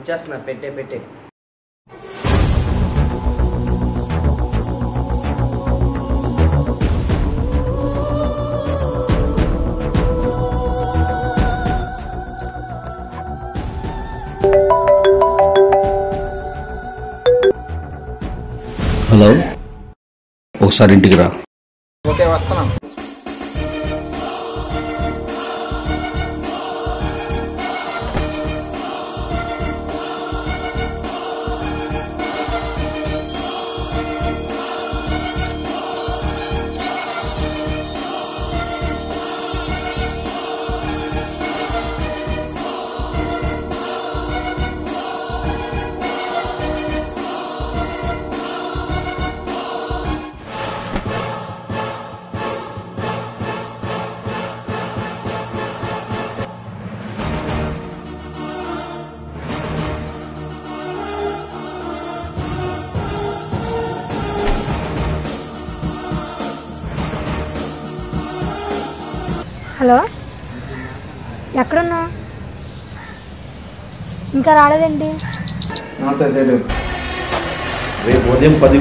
వచ్చేస్తున్నా పెట్టే పెట్టే. హలో, ఒకసారి ఇంటికి రా. ఓకే, వస్తున్నాం. హలో, ఎక్కడున్నా? ఇంకా రాలేదండి. నమస్తే సేటు. రేపు ఉదయం 10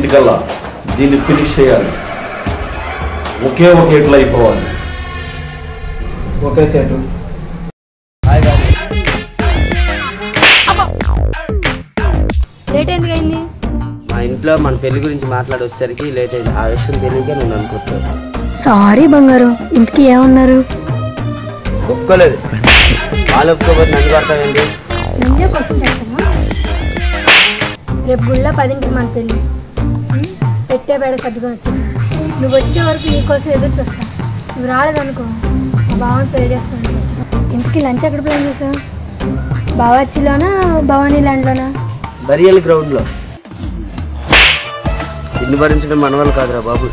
దీన్ని ఫినిష్ చేయాలి. ఒకే ఒక ఎట్లా అయిపోవాలి. ఓకే సేటు. లేట్ ఎందుకు అయింది? మా ఇంట్లో మన పెళ్లి గురించి మాట్లాడి వచ్చేసరికి లేట్ అయింది. ఆ విషయం తెలియక నేను అనుకుంటాను. సారీ బంగారు, ఇంటికి ఏమన్నారు? ఒప్పుకోలేదు. వాళ్ళు ఒప్పుకోకపోతే నన్ను కొడతానండి. ముందే క్వశ్చన్ చేస్తామా? రేపు గుళ్ళో 10ంటికి మన పెళ్ళి. పెట్టే బేడ సర్దుకొని వచ్చేసి నువ్వు వచ్చే వరకు నీ కోసం ఎదురు చూస్తా. నువ్వు రాలేదనుకో మా బావని పెళ్లి చేసుకుంటా. ఇంటికి లంచ్ ఎక్కడ ప్లాన్ చేసావు? బావాచిలోనా భవానీ ల్యాండ్లోనా? బరియల్ గ్రౌండ్లో. ఇల్లు భరించడం మన వాళ్ళు కాదురా బాబు.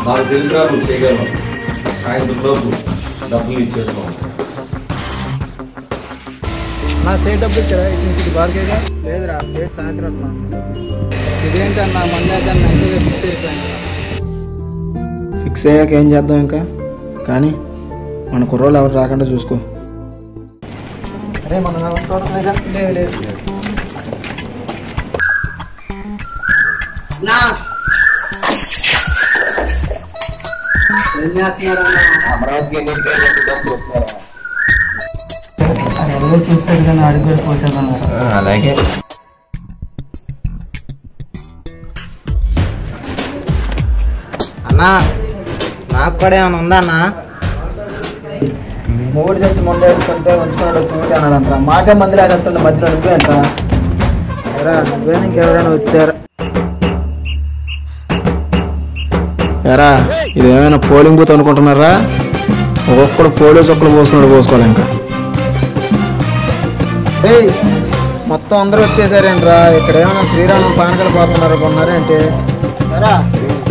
నాకు తెలుసురా నువ్వు చేయగలవు. సాయంత్రం లోపు డబ్బులు ఇచ్చేస్తాం. నా సేట్ డబ్బులు ఇచ్చారా? ఇటు బార్కేగా లేదురా, సేట్ సాయంత్రం ఇదేంటన్నా మందాకన్నా ఫిక్స్ అయిపోయింది. ఫిక్స్ అయ్యాక ఏం చేద్దాం ఇంకా? కానీ మన కుర్రోళ్ళు ఎవరు రాకుండా చూసుకో. అరే మనం చూడలేదా? లేదు. చూస్తాడు కానీ అడుగు కూడా పోసేదన్నారు. అలాగే అన్నా, నాకు కూడా ఏమైనా ఉందా అన్నా? 3 చెప్తే ముందు వేసుకుంటే ఉంచుకున్నాడు తోటి అన్నాడంట. మాకే మంది రాసేస్తుండే మధ్యలో నువ్వేంట? ఎరా నువ్వే ఇంకెవరైనా వచ్చారు? ఎరా ఇదేమైనా పోలింగ్ బూత్ అనుకుంటున్నారా? ఒక్కొక్కడు పోలీసు ఒక్కడు పోసుకోవాలి ఇంకా. మొత్తం అందరూ వచ్చేసారేంట్రా? ఇక్కడ ఏమైనా శ్రీరామం పానకలు పోతున్నారు కొన్నారేంటి? ఎరా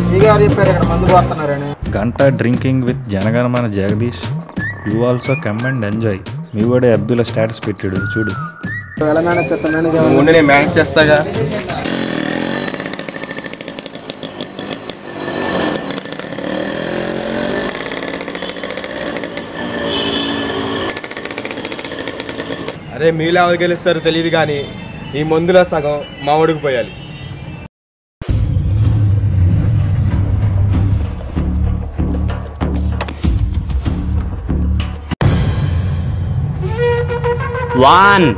జీగారు చెప్పారు ఇక్కడ మందు పోతున్నారని. గంట drinking with Janaganamana Jagadish. You also come and enjoy. మీ కూడా ఎఫ్బీలో స్టేటస్ పెట్టాడు చూడు. ఎలా మేనేజ్ చేస్తాను? నేను మేనేజ్ చేస్తాగా. అరే మీలో ఎవరు గెలుస్తారో తెలియదు కానీ ఈ మందులో సగం మా ఒడికి పోయాలి. 1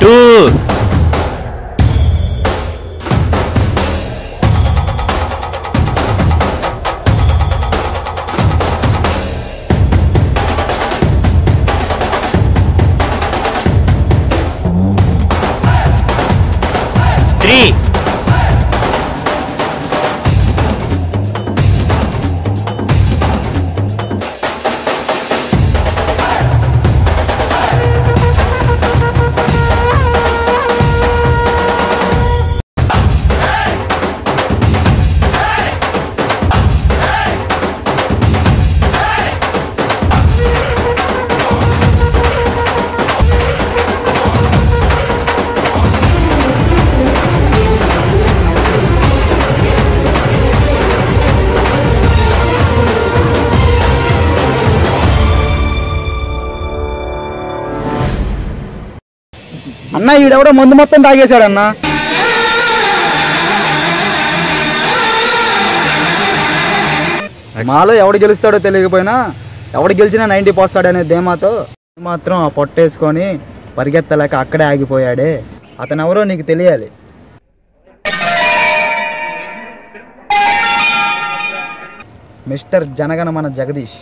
2 3 అన్న ఈడెవడో మందు మొత్తం తాగేశాడు అన్న. మాలో ఎవడు గెలుస్తాడో తెలియకపోయినా ఎవడు గెలిచినా 90 పోస్తాడనే ధీమాతో మాత్రం ఆ పొట్టేసుకొని పరిగెత్తలేక అక్కడే ఆగిపోయాడే. అతను ఎవరో నీకు తెలియాలి. మిస్టర్ జనగణమన జగదీష్.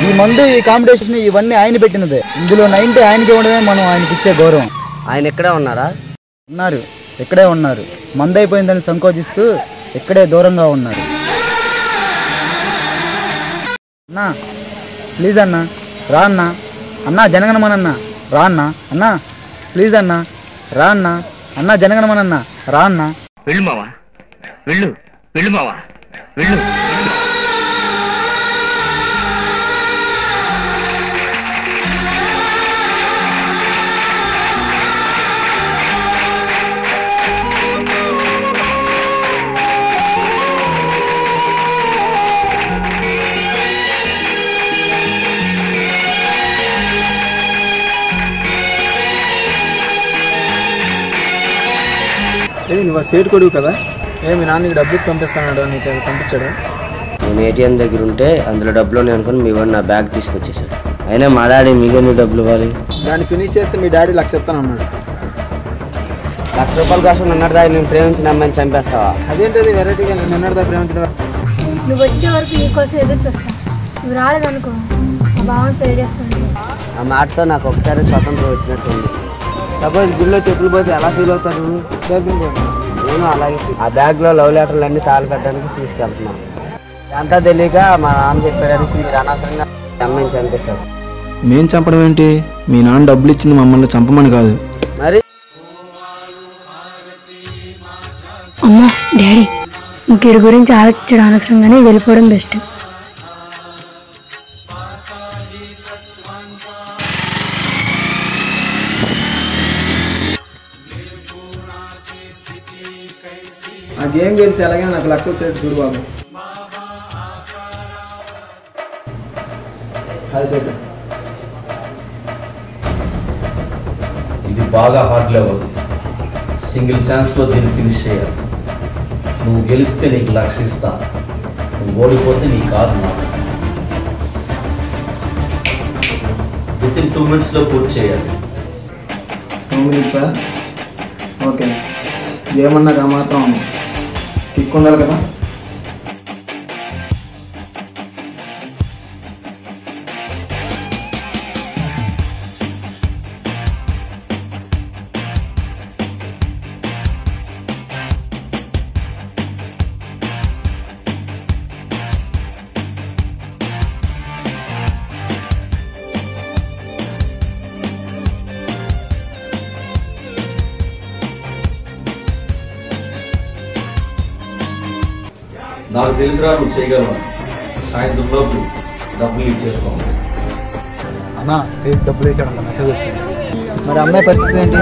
ఈ మందు, ఈ కాంపిటీషన్ ఇవన్నీ ఆయన పెట్టినదే. ఇందులో 90 ఆయనకి ఇవ్వడమే మనం ఆయనకి ఇచ్చే గౌరవం. ఆయన ఇక్కడే ఉన్నారా? ఉన్నారు, ఇక్కడే ఉన్నారు. మందు అయిపోయిందని సంకోచిస్తూ ఇక్కడే దూరంగా ఉన్నారు. అన్నా ప్లీజ్ అన్న రా అన్న. అన్నా జనగణమనన్న రా అన్న. అన్నా ప్లీజ్ అన్న రా అన్న. అన్నా జనగణమనన్న రా అన్న. వెళ్ళు మావా, వెళ్ళు వెళ్ళు మావా, వెళ్ళు. నువ్వు స్టేట్ కొడుకు కదా, మీ నాన్న నీకు డబ్బులు పంపిస్తాడు, నీకు పంపించాడు. నేను ఏటీఎం దగ్గర ఉంటే అందులో డబ్బులు ఉన్నాయి అనుకుని మీ వాడు నా బ్యాగ్ తీసుకొచ్చేసాడు. అయినా మా డాడీ మీకు డబ్బులు ఇవ్వాలి. దాన్ని ఫినిష్ చేస్తే మీ డాడీ 1,00,000 ఇస్తానన్నాడు. 1,00,000 రూపాయల కోసం నిన్నటిదా నేను ప్రేమించిన అమ్మాయిని చంపేస్తావా? అదేంటది వెరైటీగా నిన్నటిదా ప్రేమించడం? నువ్వు వచ్చే వరకు నీకోసం ఎదురు చూస్తా. నువ్వు రాలేదనుకో మా బావని పెళ్లి చేసుకుంటాను. ఆ మాటతో నాకు ఒకసారి స్వతంత్రం వచ్చినట్టుంది. సపోజ్ గుళ్ళో చెప్పులు పోతే ఎలా ఫీల్ అవుతారు? నేను అలాగే ఆ బ్యాగ్లో లవ్ లెటర్లు అన్నీ తాళి కట్టడానికి తీసుకెళ్తున్నాను. అంతా తెలియక మా నాన్న చెప్పాడనేసి మీరు అనవసరంగా అమ్మాయిని చంపేశారు. మేము చంపడం ఏంటి? మీ నాన్న డబ్బులు ఇచ్చింది మమ్మల్ని చంపమని కాదు. మరి అమ్మా డాడీ, ఇంక వీడి గురించి ఆలోచించడం అనవసరంగానే వెళ్ళిపోవడం బెస్ట్. ఆ గేమ్ గెలిచి అలాగే నాకు 1,00,000 వచ్చేది చూడు బాబు. ఇది బాగా హార్డ్ లెవెల్. సింగిల్ ఛాన్స్లో దీన్ని ఫినిష్ చేయాలి. నువ్వు గెలిస్తే నీకు 1,00,000 ఇస్తా, నువ్వు ఓడిపోతే నీ కాదు నాకు. వితిన్ 2 minutesలో పూర్తి చేయాలి. 2 minutes ఓకే. ఏమన్నాక మాత్రం కిక్ ఉండాలి కదా. నాకు తెలుసురా నువ్వు చేయగలవు. సాయంత్రం లోపు డబ్బులు ఇచ్చేసుకో. అన్న సేఫ్ డబ్బులు వేసాడు, మెసేజ్ వచ్చింది. మరి అమ్మాయి పరిస్థితి ఏంటి?